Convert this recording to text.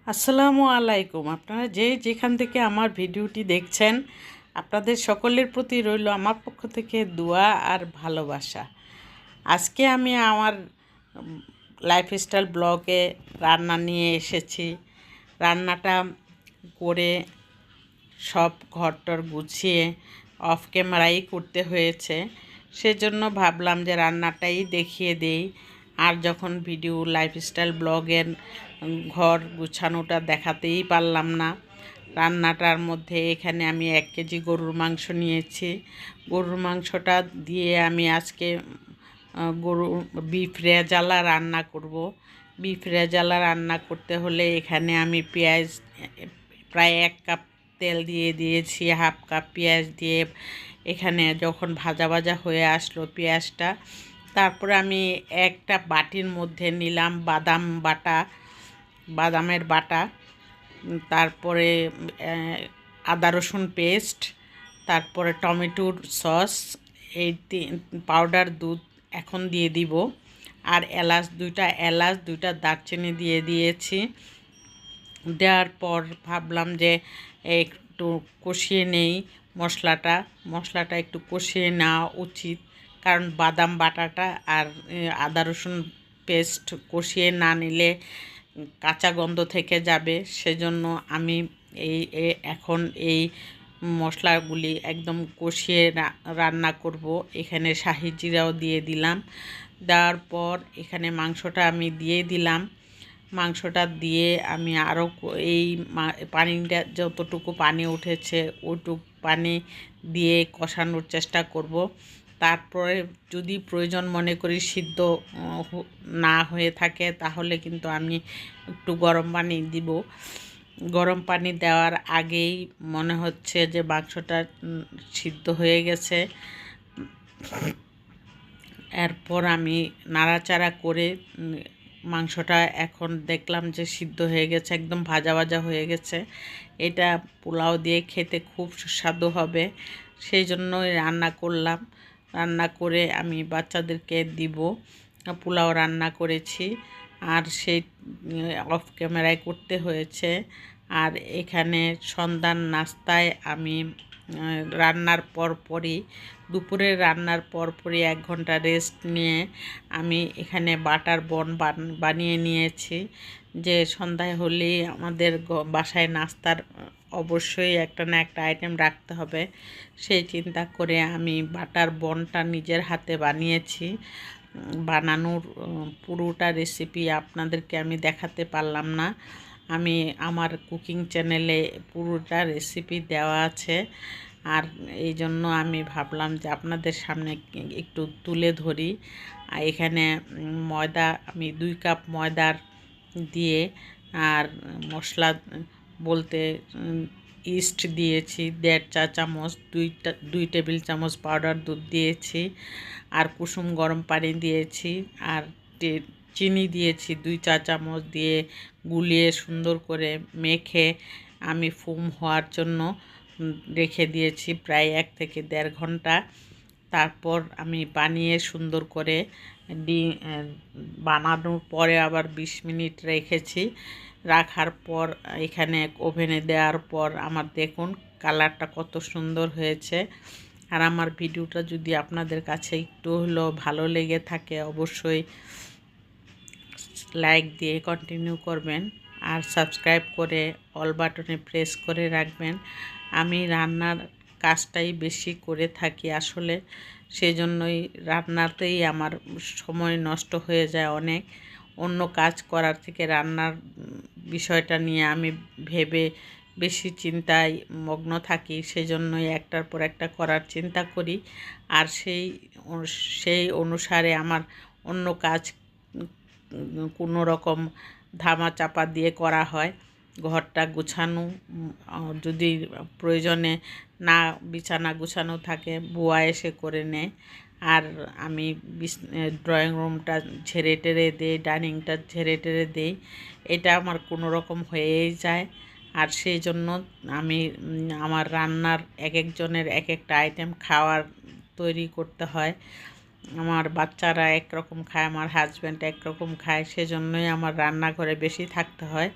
আসসালামু আলাইকুম। আপনারা যেখান থেকে আমার ভিডিওটি দেখছেন, আপনাদের সকলের প্রতি রইল আমার পক্ষ থেকে দোয়া আর ভালোবাসা। আজকে আমি আমার লাইফস্টাইল ব্লগে রান্না নিয়ে এসেছি। রান্নাটা করে সব ঘরটর গুছিয়ে অফ ক্যামেরাই করতে হয়েছে, সেজন্য ভাবলাম যে রান্নাটাই দেখিয়ে দেই। আর যখন ভিডিও লাইফস্টাইল ব্লগের ঘর গুছানোটা দেখাতেই পারলাম না। রান্নাটার মধ্যে এখানে আমি 1 কেজি গরুর মাংস নিয়েছি। গরুর মাংসটা দিয়ে আমি আজকে গরু বিফ রেজালা রান্না করব। বিফ রেজালা রান্না করতে হলে এখানে আমি পেঁয়াজ প্রায় 1 কাপ তেল দিয়ে দিয়েছি, হাফ কাপ পেঁয়াজ দিয়ে এখানে যখন ভাজা ভাজা হয়ে আসলো পেঁয়াজটা, তারপরে আমি একটা বাটির মধ্যে নিলাম বাদামের বাটা, তারপরে আদা রসুন পেস্ট, তারপরে টমেটোর সস, এই পাউডার দুধ এখন দিয়ে দিব, আর এলাচ দুইটা দারচিনি দিয়ে দিয়েছি। দেওয়ার পর ভাবলাম যে একটু কষিয়ে নেই মশলাটা একটু কষিয়ে নেওয়া উচিত, কারণ বাদাম বাটাটা আর আদা রসুন পেস্ট কষিয়ে না নিলে কাঁচা গন্ধ থেকে যাবে। সেজন্য আমি এখন এই মশলাগুলি একদম কষিয়ে রান্না করব। এখানে শাহি জিরাও দিয়ে দিলাম। দেওয়ার পর এখানে মাংসটা আমি দিয়ে দিলাম। মাংসটা দিয়ে আমি আরও এই পানিটা যতটুকু পানি উঠেছে ওইটুকু পানি দিয়ে কষানোর চেষ্টা করব। তারপরে যদি প্রয়োজন মনে করি সিদ্ধ না হয়ে থাকে, তাহলে কিন্তু আমি একটু গরম পানি দিব। গরম পানি দেওয়ার আগেই মনে হচ্ছে যে মাংসটা সিদ্ধ হয়ে গেছে। এরপর আমি নাড়াচাড়া করে মাংসটা এখন দেখলাম যে সিদ্ধ হয়ে গেছে, একদম ভাজা ভাজা হয়ে গেছে। এটা পোলাও দিয়ে খেতে খুব সুস্বাদু হবে, সেই জন্যই রান্না করলাম। রান্না করে আমি বাচ্চাদেরকে দিব। পোলাও রান্না করেছি, আর সেই অফ ক্যামেরায় করতে হয়েছে। আর এখানে সন্ধ্যার নাস্তায় আমি দুপুরের রান্নার পরপরই 1 ঘন্টা রেস্ট নিয়ে আমি এখানে বাটার বন বানিয়ে নিয়েছি, যে সন্ধ্যায় হলেই আমাদের বাসায় নাস্তার অবশ্যই একটা না একটা আইটেম রাখতে হবে। সেই চিন্তা করে আমি বাটার বনটা নিজের হাতে বানিয়েছি। বানানোর পুরোটা রেসিপি আপনাদেরকে আমি দেখাতে পারলাম না। আমি আমার কুকিং চ্যানেলে পুরোটা রেসিপি দেওয়া আছে, আর এই জন্য আমি ভাবলাম যে আপনাদের সামনে একটু তুলে ধরি। এখানে ময়দা আমি 2 কাপ ময়দার দিয়ে, আর মশলা বলতে ইস্ট দিয়েছি 1.5 চা চামচ, 2 টেবিল চামচ পাউডার দুধ দিয়েছি, আর কুসুম গরম পানি দিয়েছি, আর চিনি দিয়েছি 2 চা চামচ দিয়ে গুলিয়ে সুন্দর করে মেখে আমি ফোম হওয়ার জন্য রেখে দিয়েছি প্রায় 1 থেকে 1.5 ঘন্টা। তারপর আমি বানিয়ে সুন্দর করে বানানোর পরে আবার 20 মিনিট রেখেছি। রাখার পর এখানে ওভেনে দেওয়ার পর আমার দেখুন কালারটা কত সুন্দর হয়েছে। আর আমার ভিডিওটা যদি আপনাদের কাছে একটু হলেও ভালো লেগে থাকে, অবশ্যই লাইক দিয়ে কন্টিনিউ করবেন, আর সাবস্ক্রাইব করে অল বাটনে প্রেস করে রাখবেন। আমি রান্নার কাজটাই বেশি করে থাকি আসলে, সেজন্যই রান্নাতেই আমার সময় নষ্ট হয়ে যায় অনেক। অন্য কাজ করার থেকে রান্নার বিষয়টা নিয়ে আমি ভেবে বেশি চিন্তায় মগ্ন থাকি, সেজন্যই একটার পর একটা করার চিন্তা করি। আর সেই অনুসারে আমার অন্য কাজ কোনো রকম ধামাচাপা দিয়ে করা হয়। ঘরটা গুছানো, যদি প্রয়োজনে না বিছানা গুছানো থাকে বুয়া এসে করে নেয়, আর আমি ড্রয়িং রুমটা ঝেড়ে টেরে দিই, ডাইনিংটা ঝেড়ে টেরে দিই। এটা আমার কোনো রকম হয়েই যায়। আর সেই জন্য আমি আমার রান্নার একজনের এক একটা আইটেম খাওয়ার তৈরি করতে হয়। আমার বাচ্চারা একরকম খায়, আমার হাজব্যান্ড একরকম খায়, সেজন্যই আমার রান্নাঘরে বেশি থাকতে হয়।